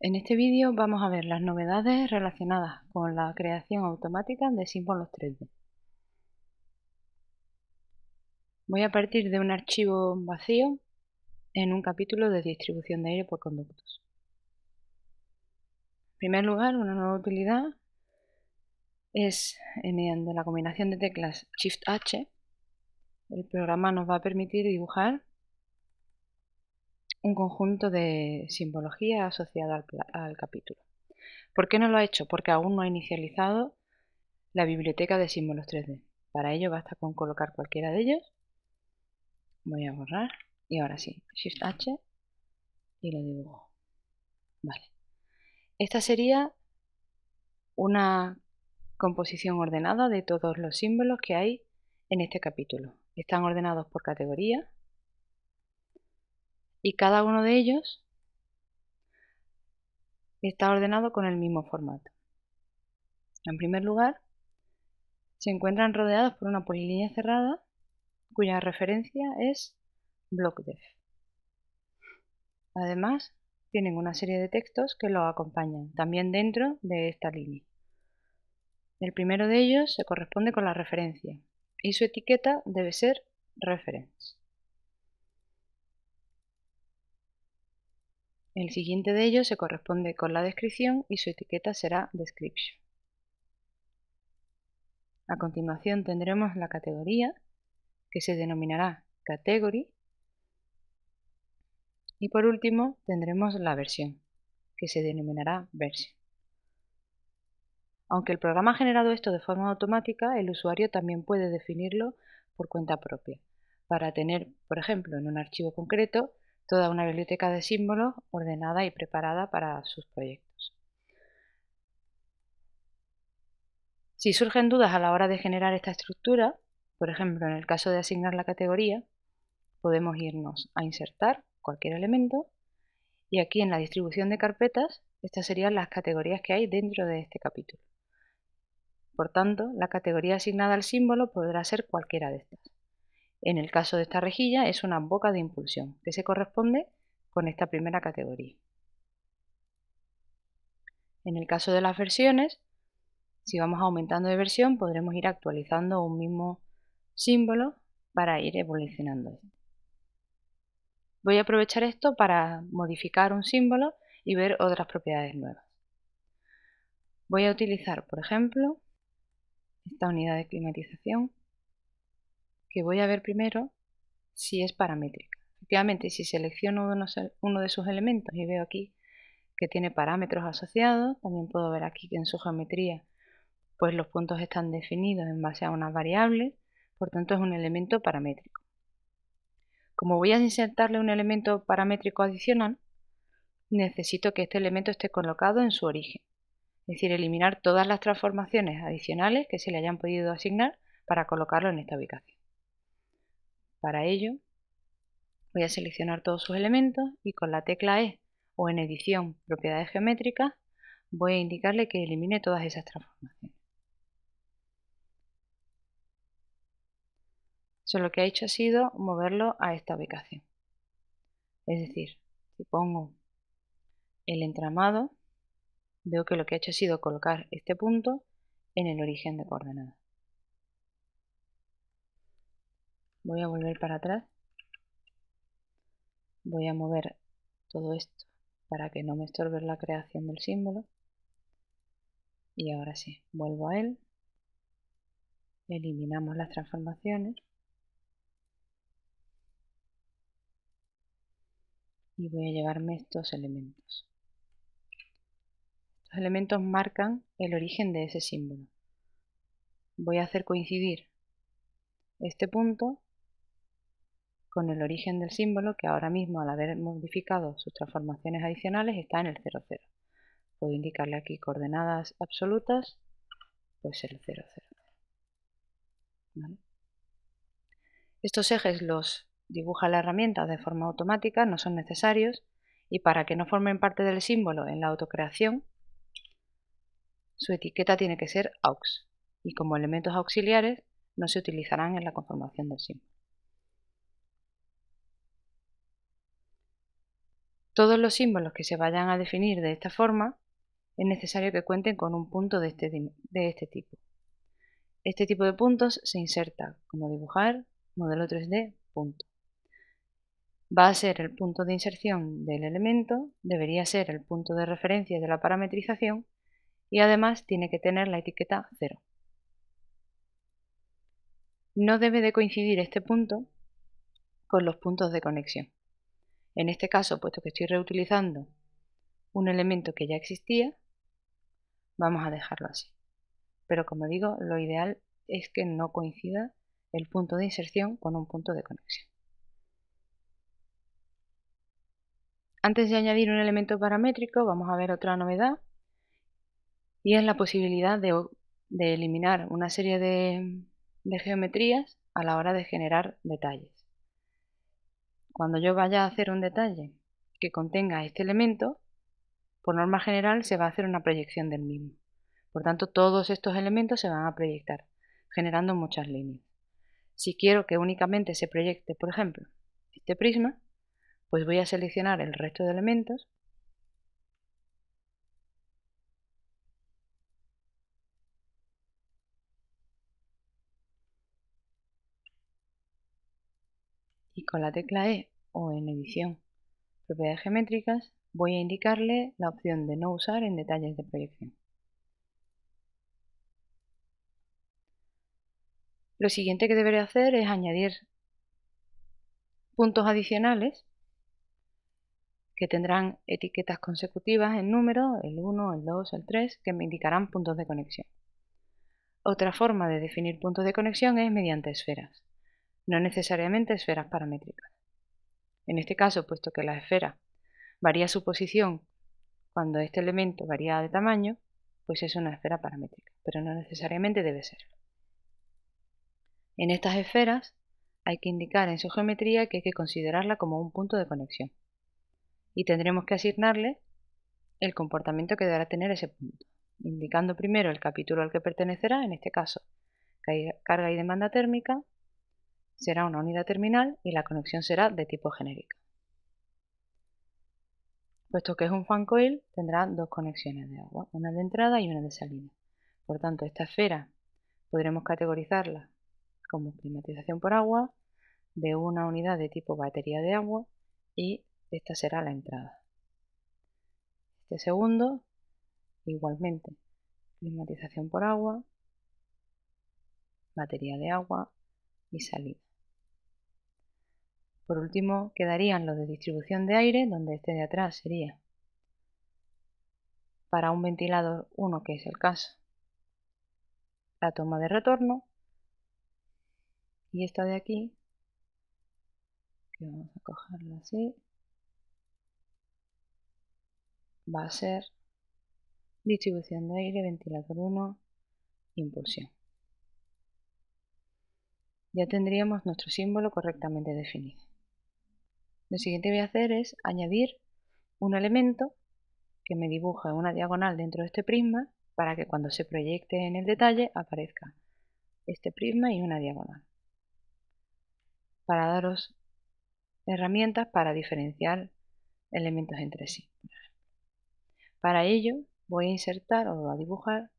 En este vídeo vamos a ver las novedades relacionadas con la creación automática de símbolos 3D. Voy a partir de un archivo vacío en un capítulo de distribución de aire por conductos. En primer lugar, una nueva utilidad es mediante la combinación de teclas Shift-H, el programa nos va a permitir dibujar un conjunto de simbología asociada al capítulo. ¿Por qué no lo ha hecho? Porque aún no ha inicializado la biblioteca de símbolos 3D. Para ello basta con colocar cualquiera de ellos. Voy a borrar y ahora sí, Shift-H y lo dibujo. Vale. Esta sería una composición ordenada de todos los símbolos que hay en este capítulo. Están ordenados por categoría y cada uno de ellos está ordenado con el mismo formato. En primer lugar, se encuentran rodeados por una polilínea cerrada cuya referencia es BlockDef. Además, tienen una serie de textos que los acompañan, también dentro de esta línea. El primero de ellos se corresponde con la referencia y su etiqueta debe ser reference. El siguiente de ellos se corresponde con la descripción y su etiqueta será description. A continuación tendremos la categoría, que se denominará category, y por último tendremos la versión, que se denominará version. Aunque el programa ha generado esto de forma automática, el usuario también puede definirlo por cuenta propia, para tener, por ejemplo, en un archivo concreto, toda una biblioteca de símbolos ordenada y preparada para sus proyectos. Si surgen dudas a la hora de generar esta estructura, por ejemplo, en el caso de asignar la categoría, podemos irnos a insertar cualquier elemento y aquí en la distribución de carpetas, estas serían las categorías que hay dentro de este capítulo. Por tanto, la categoría asignada al símbolo podrá ser cualquiera de estas. En el caso de esta rejilla es una boca de impulsión, que se corresponde con esta primera categoría. En el caso de las versiones, si vamos aumentando de versión, podremos ir actualizando un mismo símbolo para ir evolucionando. Voy a aprovechar esto para modificar un símbolo y ver otras propiedades nuevas. Voy a utilizar, por ejemplo, esta unidad de climatización, que voy a ver primero si es paramétrica. Efectivamente, si selecciono uno de sus elementos y veo aquí que tiene parámetros asociados, también puedo ver aquí que en su geometría pues los puntos están definidos en base a unas variables, por tanto es un elemento paramétrico. Como voy a insertarle un elemento paramétrico adicional, necesito que este elemento esté colocado en su origen, es decir, eliminar todas las transformaciones adicionales que se le hayan podido asignar para colocarlo en esta ubicación. Para ello, voy a seleccionar todos sus elementos y con la tecla E o en edición propiedades geométricas voy a indicarle que elimine todas esas transformaciones. Eso lo que ha hecho ha sido moverlo a esta ubicación. Es decir, si pongo el entramado, veo que lo que ha hecho ha sido colocar este punto en el origen de coordenadas. Voy a volver para atrás. Voy a mover todo esto para que no me estorbe la creación del símbolo. Y ahora sí, vuelvo a él. Eliminamos las transformaciones. Y voy a llevarme estos elementos. Estos elementos marcan el origen de ese símbolo. Voy a hacer coincidir este punto con el origen del símbolo, que ahora mismo al haber modificado sus transformaciones adicionales está en el 0, 0. Puedo indicarle aquí coordenadas absolutas, pues el 0, 0. ¿Vale? Estos ejes los dibuja la herramienta de forma automática, no son necesarios, y para que no formen parte del símbolo en la autocreación, su etiqueta tiene que ser aux, y como elementos auxiliares no se utilizarán en la conformación del símbolo. Todos los símbolos que se vayan a definir de esta forma es necesario que cuenten con un punto de este tipo. Este tipo de puntos se inserta como dibujar, modelo 3D, punto. Va a ser el punto de inserción del elemento, debería ser el punto de referencia de la parametrización y además tiene que tener la etiqueta 0. No debe de coincidir este punto con los puntos de conexión. En este caso, puesto que estoy reutilizando un elemento que ya existía, vamos a dejarlo así. Pero como digo, lo ideal es que no coincida el punto de inserción con un punto de conexión. Antes de añadir un elemento paramétrico, vamos a ver otra novedad y es la posibilidad de eliminar una serie de geometrías a la hora de generar detalles. Cuando yo vaya a hacer un detalle que contenga este elemento, por norma general se va a hacer una proyección del mismo. Por tanto, todos estos elementos se van a proyectar, generando muchas líneas. Si quiero que únicamente se proyecte, por ejemplo, este prisma, pues voy a seleccionar el resto de elementos y con la tecla E o en edición propiedades geométricas voy a indicarle la opción de no usar en detalles de proyección. Lo siguiente que deberé hacer es añadir puntos adicionales que tendrán etiquetas consecutivas en número, el 1, el 2, el 3, que me indicarán puntos de conexión. Otra forma de definir puntos de conexión es mediante esferas, no necesariamente esferas paramétricas. En este caso, puesto que la esfera varía su posición cuando este elemento varía de tamaño, pues es una esfera paramétrica, pero no necesariamente debe ser. En estas esferas hay que indicar en su geometría que hay que considerarla como un punto de conexión y tendremos que asignarle el comportamiento que deberá tener ese punto, indicando primero el capítulo al que pertenecerá, en este caso carga y demanda térmica, será una unidad terminal y la conexión será de tipo genérica. Puesto que es un fan coil, tendrá dos conexiones de agua, una de entrada y una de salida. Por tanto, esta esfera podremos categorizarla como climatización por agua de una unidad de tipo batería de agua y esta será la entrada. Este segundo, igualmente, climatización por agua, batería de agua y salida. Por último, quedarían los de distribución de aire, donde este de atrás sería para un ventilador 1, que es el caso, la toma de retorno, y esta de aquí, que vamos a cogerla así, va a ser distribución de aire, ventilador 1, impulsión. Ya tendríamos nuestro símbolo correctamente definido. Lo siguiente que voy a hacer es añadir un elemento que me dibuje una diagonal dentro de este prisma para que cuando se proyecte en el detalle aparezca este prisma y una diagonal, para daros herramientas para diferenciar elementos entre sí. Para ello voy a insertar o a dibujar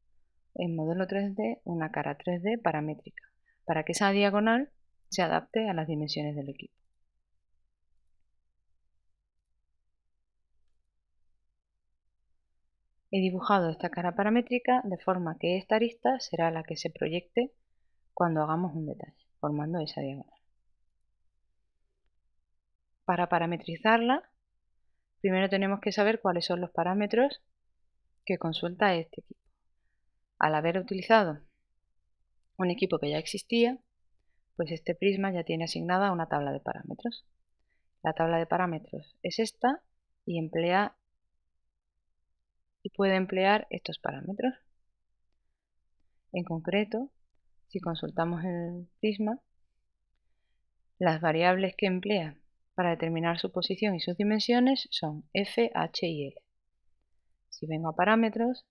en modelo 3D una cara 3D paramétrica para que esa diagonal se adapte a las dimensiones del equipo. He dibujado esta cara paramétrica de forma que esta arista será la que se proyecte cuando hagamos un detalle, formando esa diagonal. Para parametrizarla, primero tenemos que saber cuáles son los parámetros que consulta este equipo. Al haber utilizado un equipo que ya existía, pues este prisma ya tiene asignada una tabla de parámetros. La tabla de parámetros es esta y puede emplear estos parámetros. En concreto, si consultamos el prisma, las variables que emplea para determinar su posición y sus dimensiones son f, h y l. Si vengo a parámetros,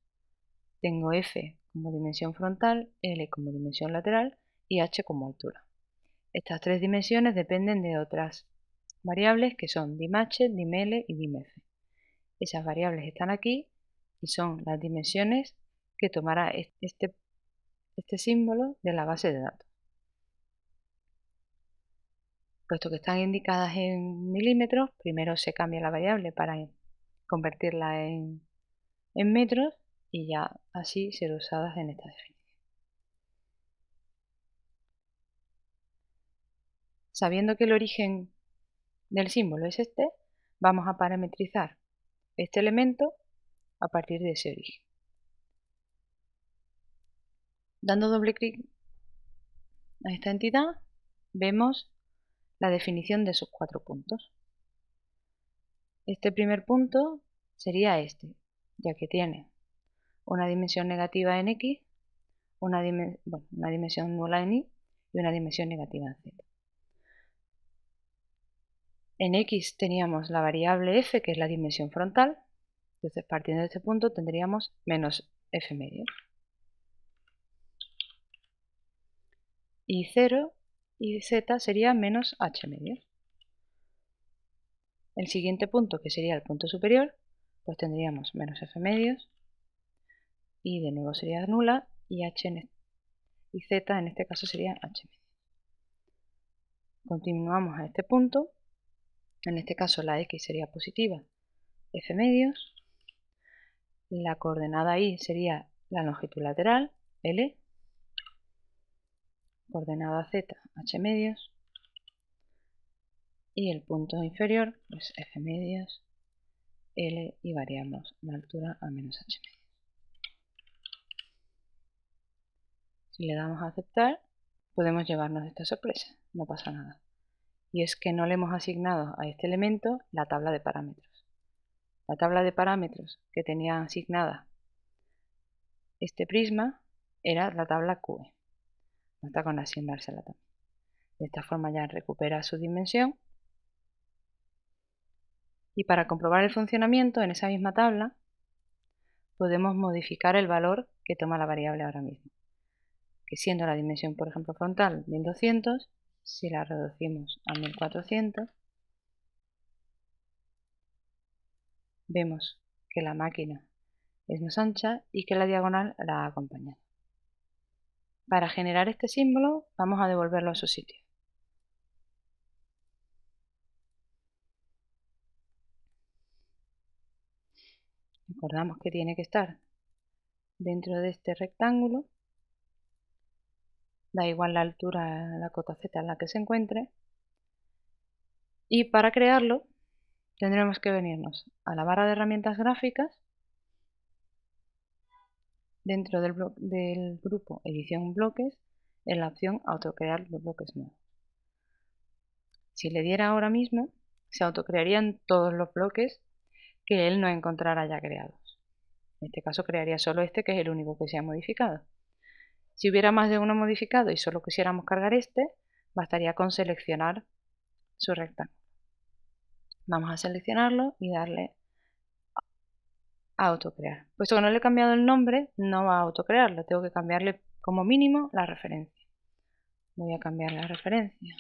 tengo f como dimensión frontal, l como dimensión lateral y h como altura. Estas tres dimensiones dependen de otras variables que son dimh, diml y dimf. Esas variables están aquí y son las dimensiones que tomará este símbolo de la base de datos. Puesto que están indicadas en milímetros, primero se cambia la variable para convertirla en metros y ya así ser usadas en esta definición. Sabiendo que el origen del símbolo es este, vamos a parametrizar este elemento a partir de ese origen. Dando doble clic a esta entidad, vemos la definición de sus 4 puntos. Este primer punto sería este, ya que tiene una dimensión negativa en X, una dimensión nula en Y y una dimensión negativa en Z. En X teníamos la variable f, que es la dimensión frontal, entonces partiendo de este punto tendríamos menos f medios. Y 0 y z sería menos h medios. El siguiente punto, que sería el punto superior, pues tendríamos menos f medios y de nuevo sería nula y y z en este caso sería h medios. Continuamos a este punto, en este caso la x sería positiva, f medios, la coordenada y sería la longitud lateral, L, coordenada z, h medios, y el punto inferior, pues f medios, L, y variamos la altura a menos h medios. Si le damos a aceptar, podemos llevarnos esta sorpresa, no pasa nada. Y es que no le hemos asignado a este elemento la tabla de parámetros. La tabla de parámetros que tenía asignada este prisma era la tabla QE. Basta con asignársela también. De esta forma ya recupera su dimensión. Y para comprobar el funcionamiento en esa misma tabla, podemos modificar el valor que toma la variable ahora mismo. Que siendo la dimensión, por ejemplo, frontal 1200, si la reducimos a 1400, vemos que la máquina es más ancha y que la diagonal la ha acompañado. Para generar este símbolo vamos a devolverlo a su sitio. Recordamos que tiene que estar dentro de este rectángulo, da igual la altura, la cota z en la que se encuentre, y para crearlo tendremos que venirnos a la barra de herramientas gráficas, dentro del grupo edición bloques, en la opción autocrear los bloques nuevos. Si le diera ahora mismo, se autocrearían todos los bloques que él no encontrara ya creados. En este caso crearía solo este, que es el único que se ha modificado. Si hubiera más de uno modificado y solo quisiéramos cargar este, bastaría con seleccionar su rectángulo. Vamos a seleccionarlo y darle a autocrear. Puesto que no le he cambiado el nombre, no va a autocrearlo, tengo que cambiarle como mínimo la referencia. Voy a cambiar la referencia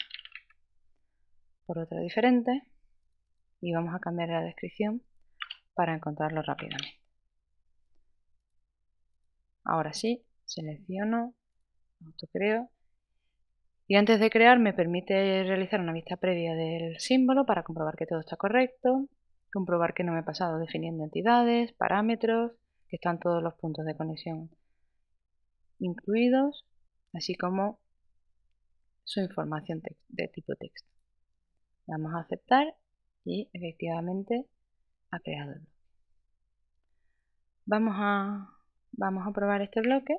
por otra diferente y vamos a cambiar la descripción para encontrarlo rápidamente. Ahora sí, selecciono, autocreo, y antes de crear me permite realizar una vista previa del símbolo para comprobar que todo está correcto, comprobar que no me he pasado definiendo entidades, parámetros, que están todos los puntos de conexión incluidos, así como su información de tipo texto. Damos a aceptar y efectivamente ha creado el bloque. Vamos a probar este bloque.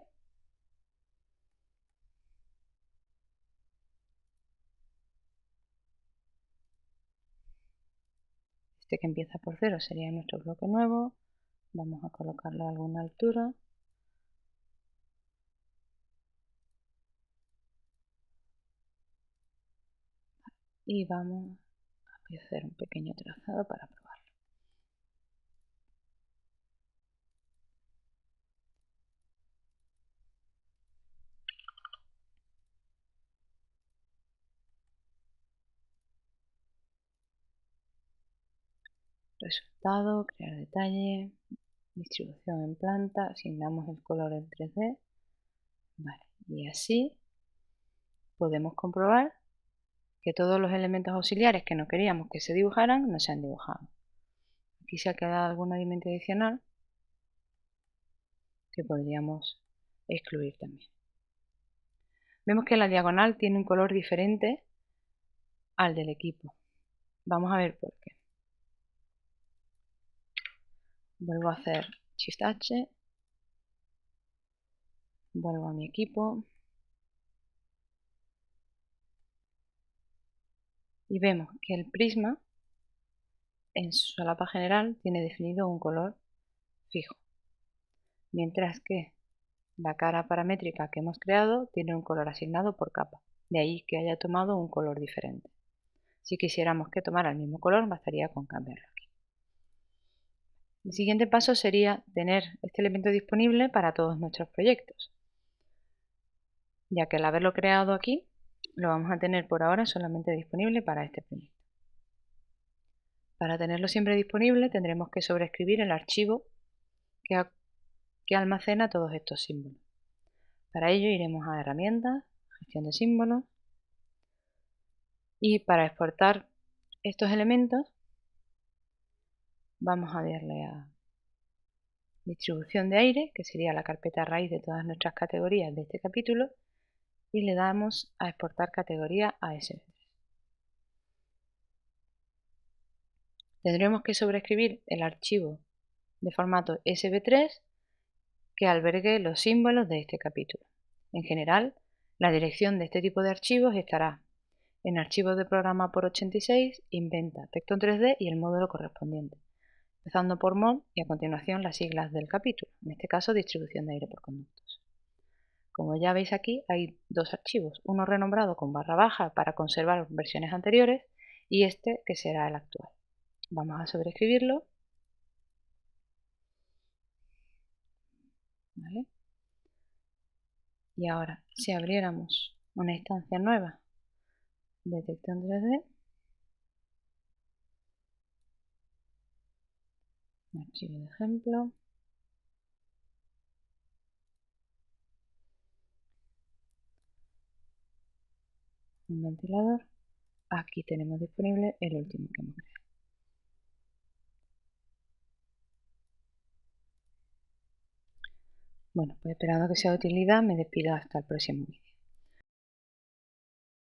Este que empieza por 0 sería nuestro bloque nuevo. Vamos a colocarlo a alguna altura. Y vamos a hacer un pequeño trazado para probarlo. resultado, crear detalle, distribución en planta, asignamos el color en 3D. Vale, y así podemos comprobar que todos los elementos auxiliares que no queríamos que se dibujaran no se han dibujado. Aquí se ha quedado alguna dimensión adicional que podríamos excluir también. Vemos que la diagonal tiene un color diferente al del equipo. Vamos a ver por qué. Vuelvo a hacer Shift H, vuelvo a mi equipo y vemos que el prisma en su solapa general tiene definido un color fijo, mientras que la cara paramétrica que hemos creado tiene un color asignado por capa, de ahí que haya tomado un color diferente. Si quisiéramos que tomara el mismo color, bastaría con cambiarlo aquí. El siguiente paso sería tener este elemento disponible para todos nuestros proyectos, ya que al haberlo creado aquí, lo vamos a tener por ahora solamente disponible para este proyecto. Para tenerlo siempre disponible tendremos que sobreescribir el archivo que almacena todos estos símbolos. Para ello iremos a Herramientas, Gestión de símbolos, y para exportar estos elementos vamos a darle a Distribución de aire, que sería la carpeta raíz de todas nuestras categorías de este capítulo, y le damos a exportar categoría a ASB3. Tendremos que sobreescribir el archivo de formato SB3 que albergue los símbolos de este capítulo. En general, la dirección de este tipo de archivos estará en archivos de programa por 86, inventa, texto en 3D y el módulo correspondiente, empezando por mod y a continuación las siglas del capítulo, en este caso distribución de aire por conductos. Como ya veis aquí hay dos archivos, uno renombrado con barra baja para conservar versiones anteriores y este que será el actual. Vamos a sobreescribirlo. ¿Vale? Y ahora, si abriéramos una instancia nueva de texto en 3D, archivo de ejemplo, un ventilador, aquí tenemos disponible el último que hemos creado. Bueno, pues esperando que sea de utilidad, me despido hasta el próximo vídeo.